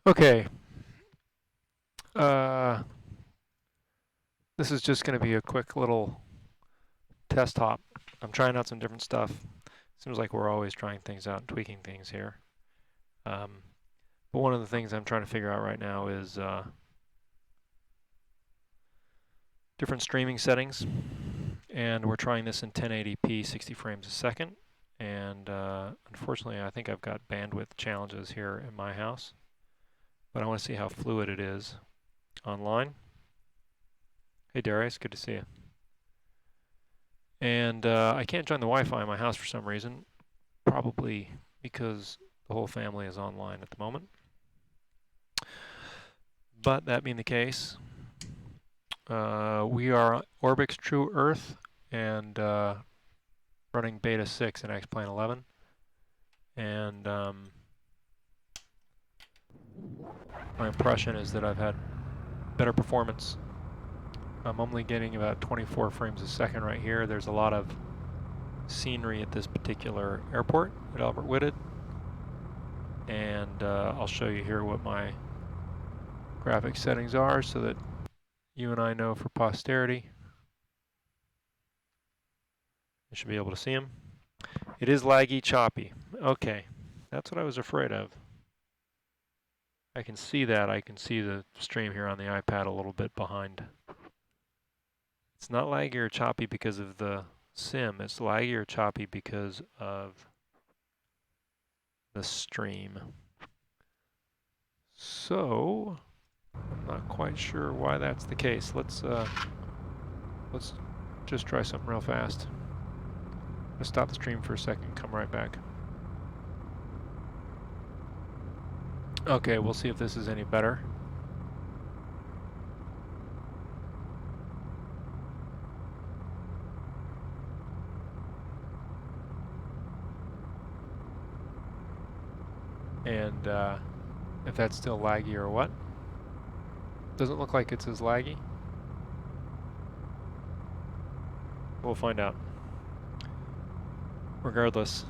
Okay. This is just going to be a quick little test hop. I'm trying out some different stuff. Seems like we're always trying things out and tweaking things here. But one of the things I'm trying to figure out right now is different streaming settings. And we're trying this in 1080p, 60 frames a second. And unfortunately, I think I've got bandwidth challenges here in my house. But I want to see how fluid it is online. Hey Darius, good to see you. And I can't join the Wi-Fi in my house for some reason, probably because the whole family is online at the moment. But that being the case, we are Orbx True Earth and running beta 6 in X-Plane 11. And my impression is that I've had better performance. I'm only getting about 24 frames a second right here. There's a lot of scenery at this particular airport at Albert Whitted. And I'll show you here what my graphics settings are so that you and I know for posterity. You should be able to see them. It is laggy, choppy. Okay, that's what I was afraid of. I can see that. I can see the stream here on the iPad a little bit behind. It's not laggy or choppy because of the sim. It's laggy or choppy because of the stream. So, I'm not quite sure why that's the case. Let's just try something real fast. Let's stop the stream for a second, come right back. Okay, we'll see if this is any better. And if that's still laggy or what. Doesn't look like it's as laggy. We'll find out. Regardless,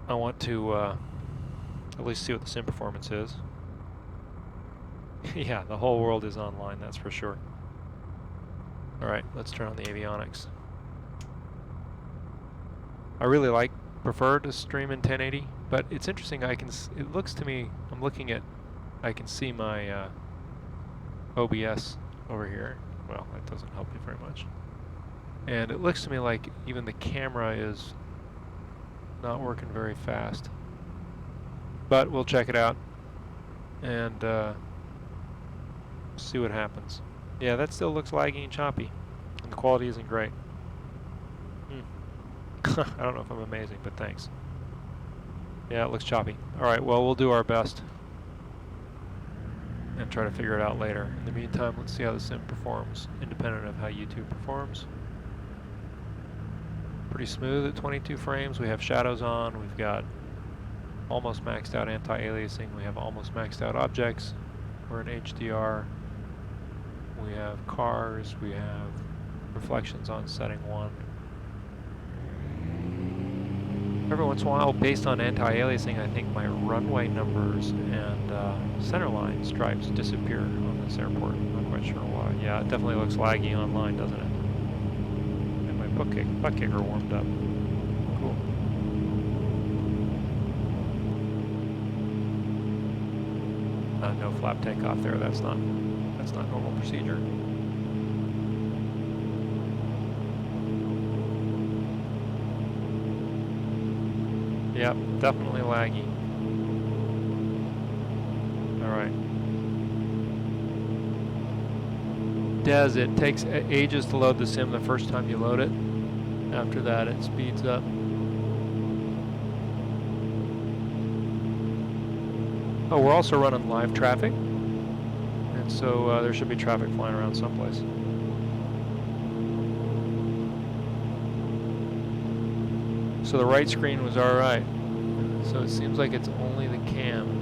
I want to at least see what the sim performance is. Yeah, the whole world is online, that's for sure. Alright, let's turn on the avionics. I really prefer to stream in 1080, but it's interesting, it looks to me, I can see my OBS over here. Well, that doesn't help you very much. And it looks to me like even the camera is not working very fast. But we'll check it out and see what happens. Yeah, that still looks laggy and choppy. And the quality isn't great. I don't know if I'm amazing, but thanks. Yeah, it looks choppy. Alright, well, we'll do our best and try to figure it out later. In the meantime, let's see how the sim performs, independent of how YouTube performs. Pretty smooth at 22 frames. We have shadows on. We've got almost maxed out anti-aliasing. We have almost maxed out objects. We're in HDR. We have cars. We have reflections on setting 1. Every once in a while, based on anti-aliasing, I think my runway numbers and centerline stripes disappear on this airport. I'm not quite sure why. Yeah, it definitely looks laggy online, doesn't it? And my butt kicker warmed up. Cool. No flap takeoff there. That's not normal procedure. Yep, definitely laggy. Alright. Des, it takes ages to load the sim the first time you load it. After that, it speeds up. Oh, we're also running live traffic. And so there should be traffic flying around someplace. So the right screen was alright. So it seems like it's only the cam.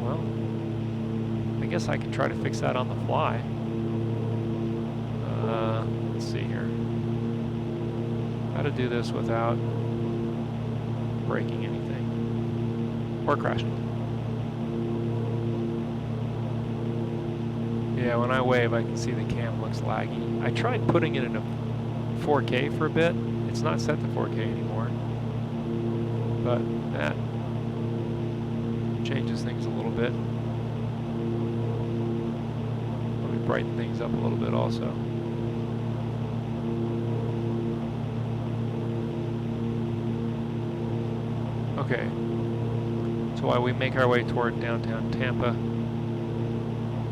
Well, I guess I can try to fix that on the fly. Let's see here. How to do this without breaking anything or crashing. Yeah, when I wave, I can see the cam looks laggy. I tried putting it in a 4K for a bit. It's not set to 4K anymore, but that changes things a little bit. Let me brighten things up a little bit also. Okay, so while we make our way toward downtown Tampa,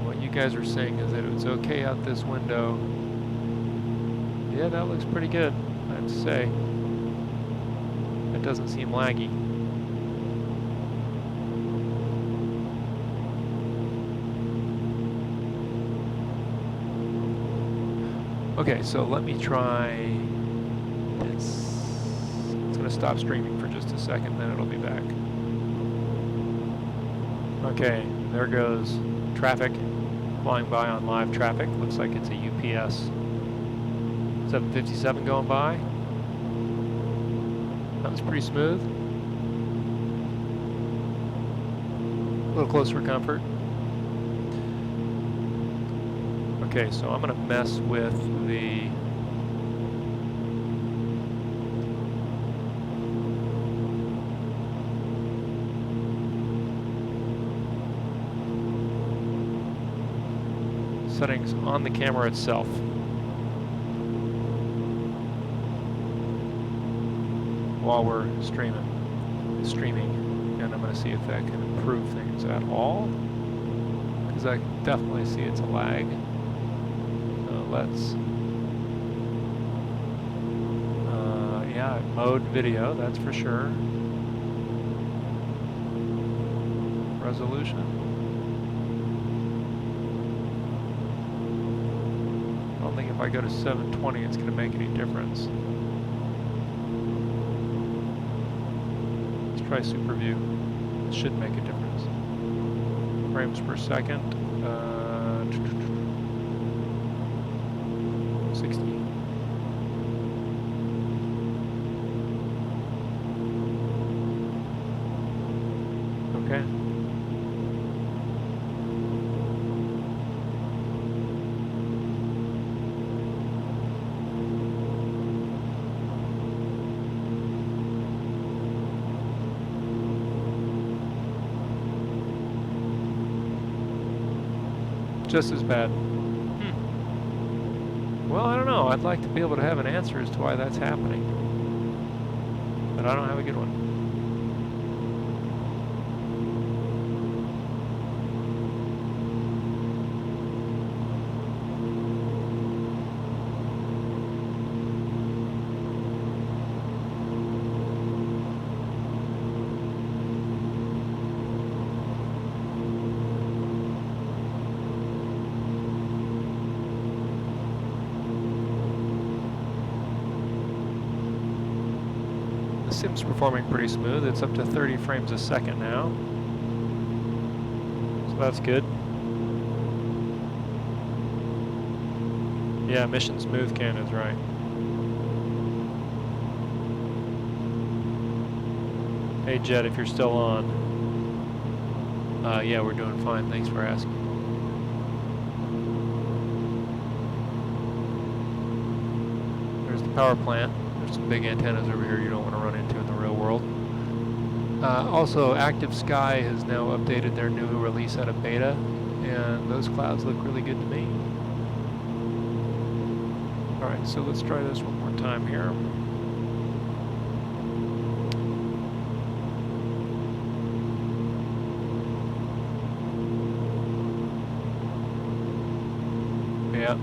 what you guys are saying is that it's okay out this window. Yeah, that looks pretty good, I have to say. It doesn't seem laggy. Okay, so let me try this. It's going to stop streaming for just a second, then it'll be back. Okay, there goes traffic flying by on live traffic. Looks like it's a UPS 757 going by. That was pretty smooth. A little close for comfort. Okay, so I'm going to mess with the settings on the camera itself. While we're streaming, and I'm going to see if that can improve things at all, because I definitely see it's a lag. So let's, yeah, mode video, that's for sure. Resolution. I don't think if I go to 720 it's going to make any difference. Try super view. It should make a difference. Frames per second. 60. Okay. Just as bad. Well, I don't know. I'd like to be able to have an answer as to why that's happening, but I don't have a good one. Sim's performing pretty smooth. It's up to 30 frames a second now. So that's good. Yeah, Mission Smooth Can is right. Hey Jet, if you're still on. Yeah, we're doing fine. Thanks for asking. There's the power plant. There's some big antennas over here you don't want to run into in the real world. Also, Active Sky has now updated their new release out of beta, and those clouds look really good to me. Alright, so let's try this one more time here. Yeah,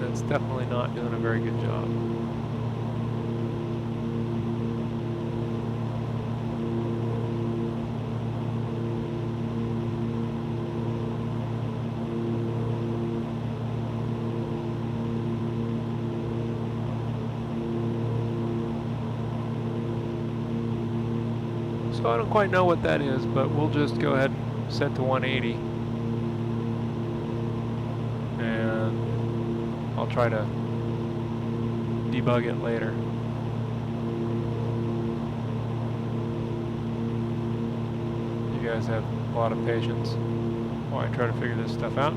that's definitely not doing a very good job. So I don't quite know what that is, but we'll just go ahead and set to 180. And I'll try to debug it later. you guys have a lot of patience while I try to figure this stuff out.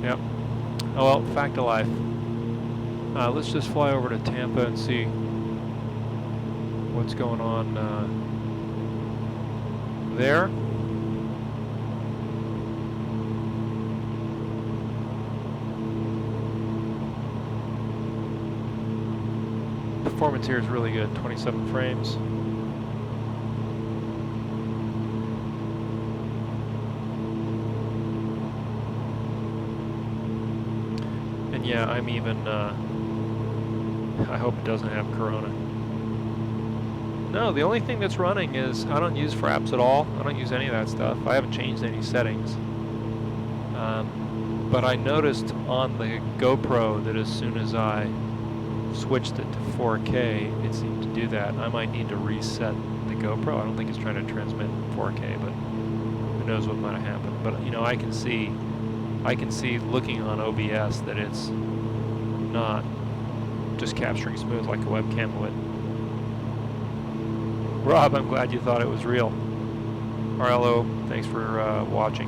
Yep. Oh well, fact of life. Let's just fly over to Tampa and see what's going on there. Performance here is really good, 27 frames. And yeah, I'm even, I hope it doesn't have Corona. No, the only thing that's running is, I don't use fraps at all. I don't use any of that stuff. I haven't changed any settings. But I noticed on the GoPro that as soon as I switched it to 4K, it seemed to do that. I might need to reset the GoPro. I don't think it's trying to transmit 4K, but who knows what might have happened. But you know, I can see looking on OBS that it's not just capturing smooth like a webcam would. Rob, I'm glad you thought it was real. Arlo, thanks for watching.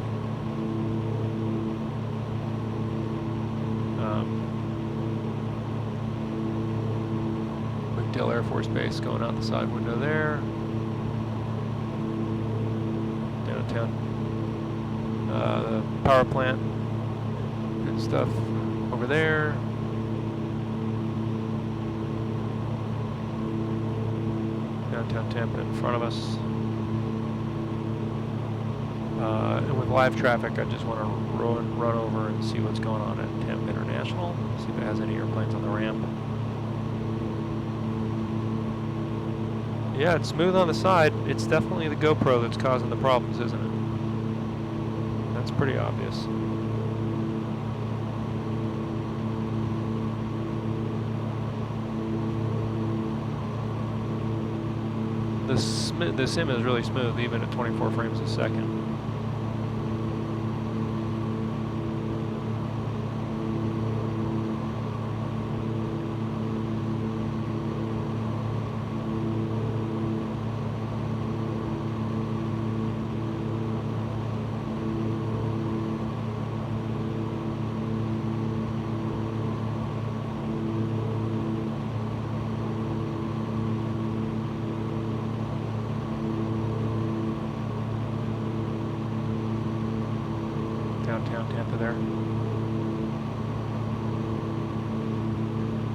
McDill Air Force Base going out the side window there. Downtown. The power plant. Good stuff over there. Downtown Tampa in front of us. And with live traffic, I just want to run over and see what's going on at Tampa International. See if it has any airplanes on the ramp. Yeah, it's smooth on the side. It's definitely the GoPro that's causing the problems, isn't it? That's pretty obvious. The sim is really smooth, even at 24 frames a second. Downtown Tampa there.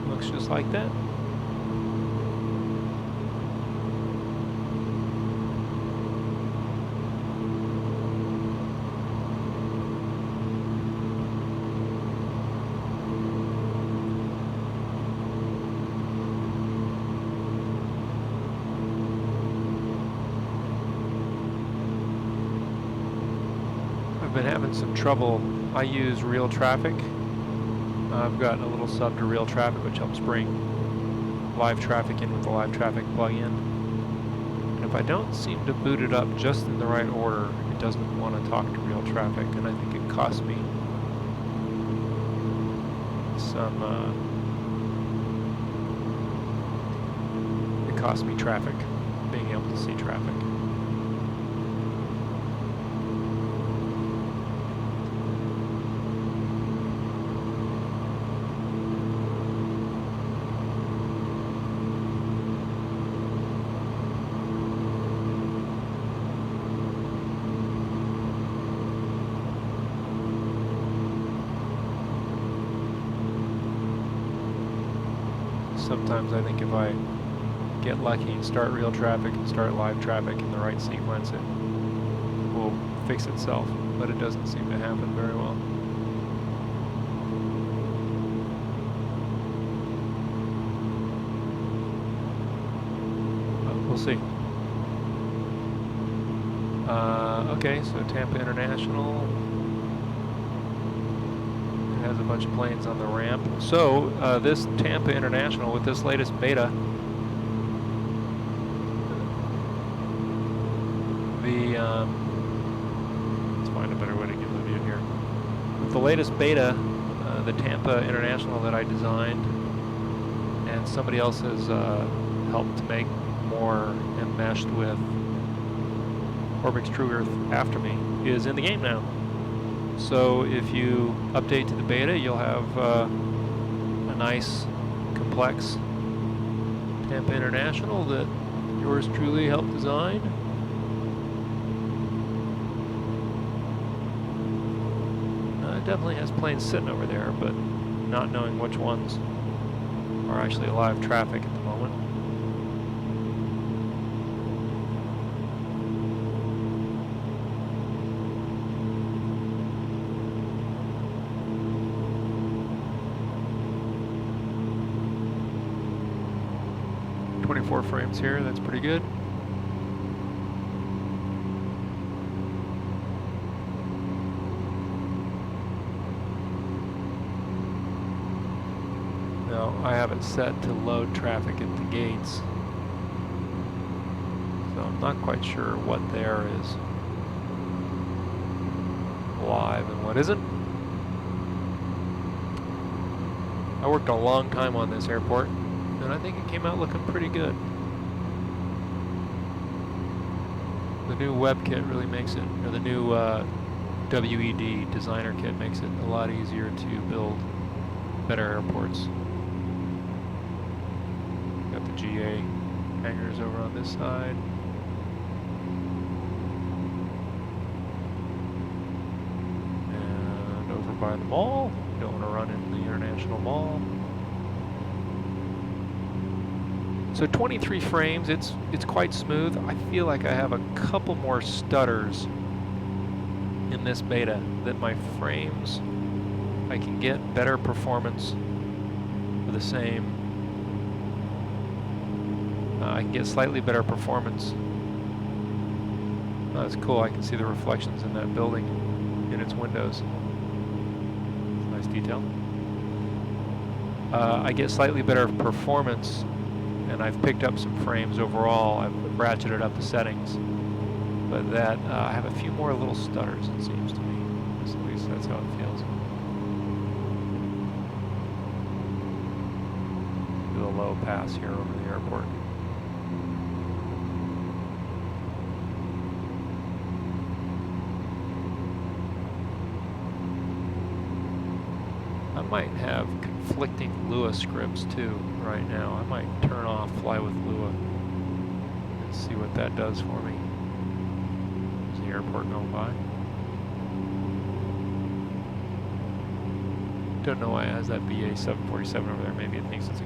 Looks just like that. I've been having some trouble. I use real traffic. I've gotten a little sub to real traffic, which helps bring live traffic in with the live traffic plugin. And if I don't seem to boot it up just in the right order, it doesn't want to talk to real traffic, and I think it costs me some, it costs me traffic, being able to see traffic. Sometimes I think if I get lucky and start real traffic and start live traffic in the right sequence, it will fix itself, but it doesn't seem to happen very well. But we'll see. Okay, so Tampa International. Has a bunch of planes on the ramp. So this Tampa International with this latest beta better way to give the view here. With the latest beta, the Tampa International that I designed, and somebody else has helped to make more enmeshed with Orbx True Earth after me, is in the game now. So if you update to the beta, you'll have a nice, complex Tampa International that yours truly helped design. It definitely has planes sitting over there, but not knowing which ones are actually live traffic at the moment. .24 frames here, that's pretty good. Now, I have it set to load traffic at the gates, so I'm not quite sure what there is live and what isn't. I worked a long time on this airport, and I think it came out looking pretty good. The new web kit really makes it, or the new WED designer kit makes it a lot easier to build better airports. Got the GA hangars over on this side. And over by the mall. Don't want to run into the International Mall. So 23 frames, it's quite smooth. I feel like I have a couple more stutters in this beta, that my frames, I can get better performance for the same. I can get slightly better performance. Oh, that's cool, I can see the reflections in that building, in its windows. Nice detail. I get slightly better performance, and I've picked up some frames overall. I've ratcheted up the settings, but that I have a few more little stutters, it seems to me. At least that's how it feels. Do a low pass here over the airport. I might have conflicting Lua scripts too right now. I might turn off Fly with Lua and see what that does for me. There's the airport going by. Don't know why it has that BA 747 over there. Maybe it thinks it's a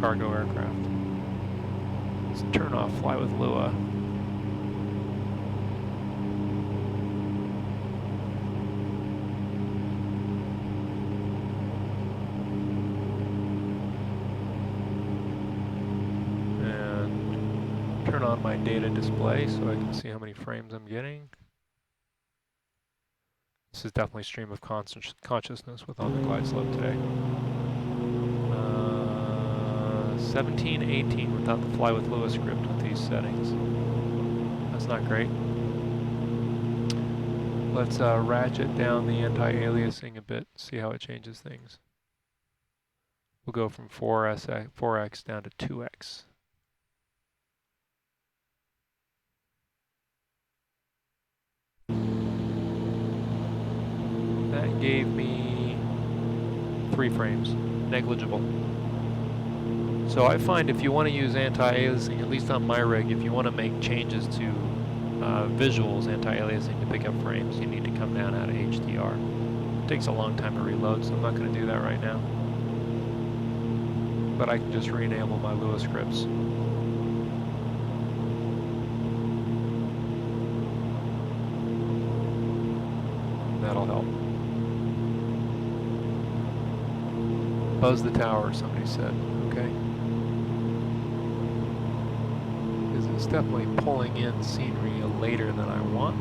cargo aircraft. Let's turn off Fly with Lua. Turn on my data display so I can see how many frames I'm getting. This is definitely stream of consciousness with on the glide slope today. 17, 18 without the Fly with Lua script with these settings. That's not great. Let's ratchet down the anti-aliasing a bit, see how it changes things. We'll go from 4x down to 2x. That gave me 3 frames, negligible. So I find if you want to use anti-aliasing, at least on my rig, if you want to make changes to visuals, anti-aliasing to pick up frames, you need to come down out of HDR. It takes a long time to reload, so I'm not going to do that right now. But I can just re-enable my Lua scripts. That'll help. Buzz the tower, somebody said. Okay. Because it's definitely pulling in scenery later than I want.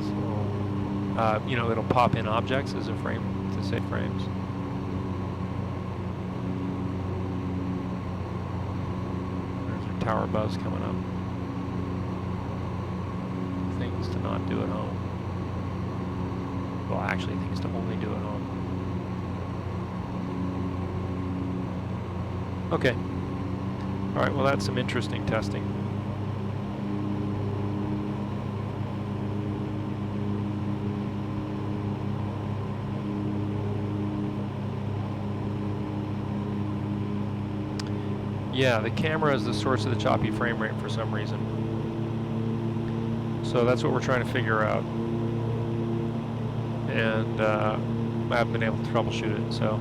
So, you know, it'll pop in objects as a frame to say frames. There's a tower buzz coming up. Things to not do at home. Well, actually, things to only do at home. Okay. All right, well, that's some interesting testing. Yeah, the camera is the source of the choppy frame rate for some reason. So that's what we're trying to figure out. And I haven't been able to troubleshoot it, so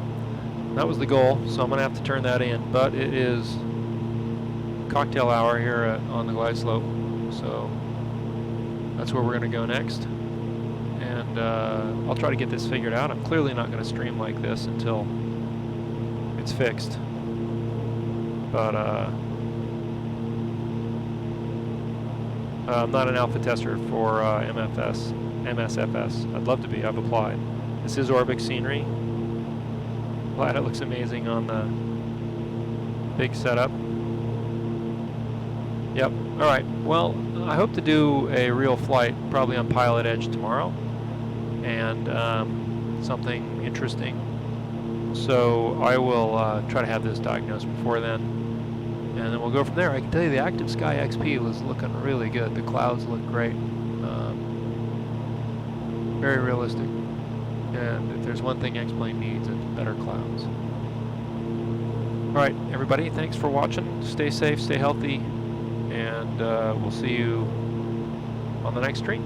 that was the goal. So I'm gonna have to turn that in, but it is cocktail hour here on the glide slope. So that's where we're gonna go next. And I'll try to get this figured out. I'm clearly not gonna stream like this until it's fixed. But I'm not an alpha tester for MSFS. I'd love to be. I've applied. This is Orbx scenery. Glad it looks amazing on the big setup. Yep. All right. Well, I hope to do a real flight, probably on Pilot Edge tomorrow, and something interesting. So I will try to have this diagnosed before then, and then we'll go from there. I can tell you the Active Sky XP was looking really good. The clouds look great. Very realistic. And if there's one thing X-Plane needs, it's better clouds. All right, everybody, thanks for watching. Stay safe, stay healthy, and we'll see you on the next stream.